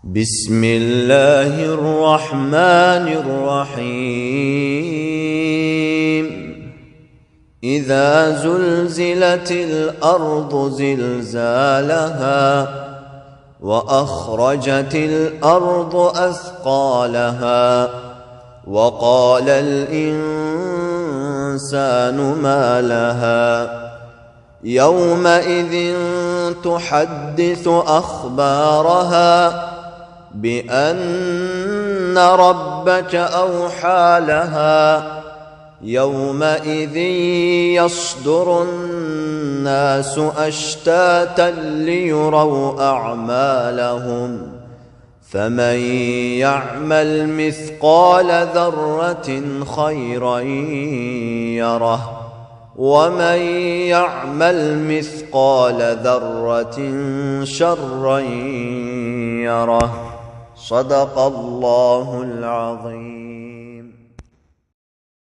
بسم الله الرحمن الرحيم إذا زلزلت الأرض زلزالها وأخرجت الأرض أثقالها وقال الإنسان ما لها يومئذ تحدث أخبارها بأن ربك أوحى لها يومئذ يصدر الناس أشتاتا ليروا أعمالهم فمن يعمل مثقال ذرة خيرا يره ومن يعمل مثقال ذرة شرا يره. صدق الله العظيم.